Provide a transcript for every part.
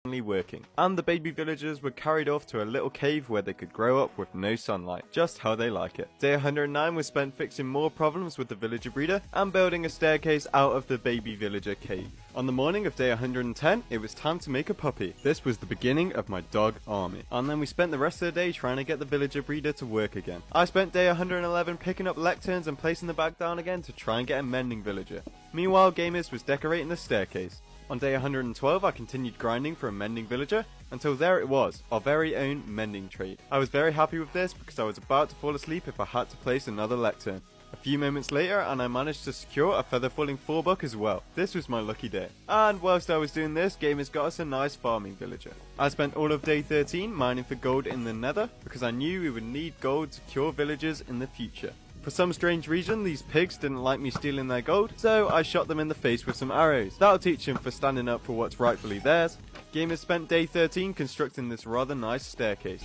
working, and the baby villagers were carried off to a little cave where they could grow up with no sunlight, just how they like it. Day 109 was spent fixing more problems with the villager breeder and building a staircase out of the baby villager cave. On the morning of day 110, it was time to make a puppy. This was the beginning of my dog army, and then we spent the rest of the day trying to get the villager breeder to work again. I spent day 111 picking up lecterns and placing them back down again to try and get a mending villager. Meanwhile, Gamers was decorating the staircase. On day 112, I continued grinding for a mending villager, until there it was, our very own mending trade. I was very happy with this because I was about to fall asleep if I had to place another lectern. A few moments later, and I managed to secure a feather falling 4-buck as well. This was my lucky day. And whilst I was doing this, Gamers got us a nice farming villager. I spent all of day 13 mining for gold in the nether, because I knew we would need gold to cure villagers in the future. For some strange reason, these pigs didn't like me stealing their gold, so I shot them in the face with some arrows. That'll teach them for standing up for what's rightfully theirs. Gamers spent day 13 constructing this rather nice staircase.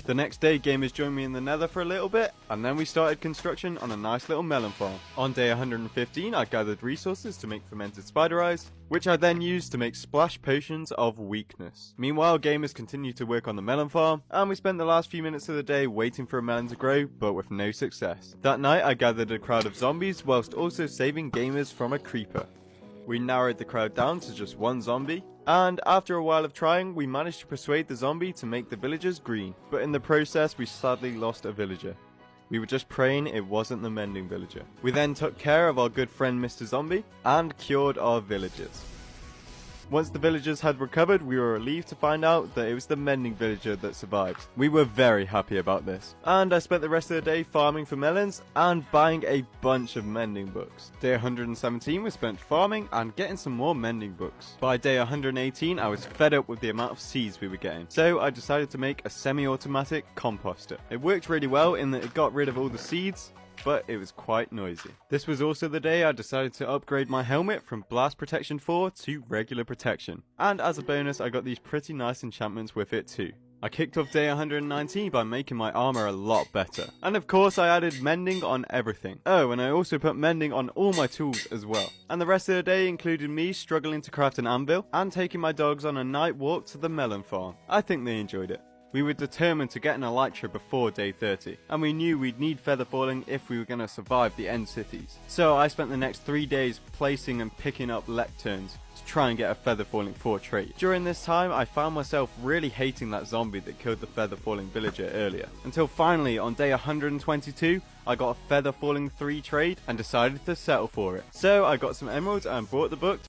The next day, Gamers joined me in the nether for a little bit, and then we started construction on a nice little melon farm. On day 115, I gathered resources to make fermented spider eyes, which I then used to make splash potions of weakness. Meanwhile, Gamers continued to work on the melon farm, and we spent the last few minutes of the day waiting for a melon to grow, but with no success. That night, I gathered a crowd of zombies, whilst also saving Gamers from a creeper. We narrowed the crowd down to just one zombie, and after a while of trying, we managed to persuade the zombie to make the villagers green. But in the process, we sadly lost a villager. We were just praying it wasn't the mending villager. We then took care of our good friend Mr. Zombie, and cured our villagers. Once the villagers had recovered, we were relieved to find out that it was the mending villager that survived. We were very happy about this. And I spent the rest of the day farming for melons and buying a bunch of mending books. Day 117 was spent farming and getting some more mending books. By day 118, I was fed up with the amount of seeds we were getting, so I decided to make a semi-automatic composter. It worked really well in that it got rid of all the seeds, but it was quite noisy. This was also the day I decided to upgrade my helmet from Blast Protection 4 to Regular Protection. And as a bonus, I got these pretty nice enchantments with it too. I kicked off day 119 by making my armor a lot better. And of course I added mending on everything. Oh, and I also put mending on all my tools as well. And the rest of the day included me struggling to craft an anvil and taking my dogs on a night walk to the melon farm. I think they enjoyed it. We were determined to get an elytra before day 30, and we knew we'd need feather falling if we were going to survive the end cities. So I spent the next 3 days placing and picking up lecterns to try and get a feather falling 4 trait. During this time, I found myself really hating that zombie that killed the feather falling villager earlier, until finally on day 122, I got a feather falling 3 trade and decided to settle for it. So I got some emeralds and bought the book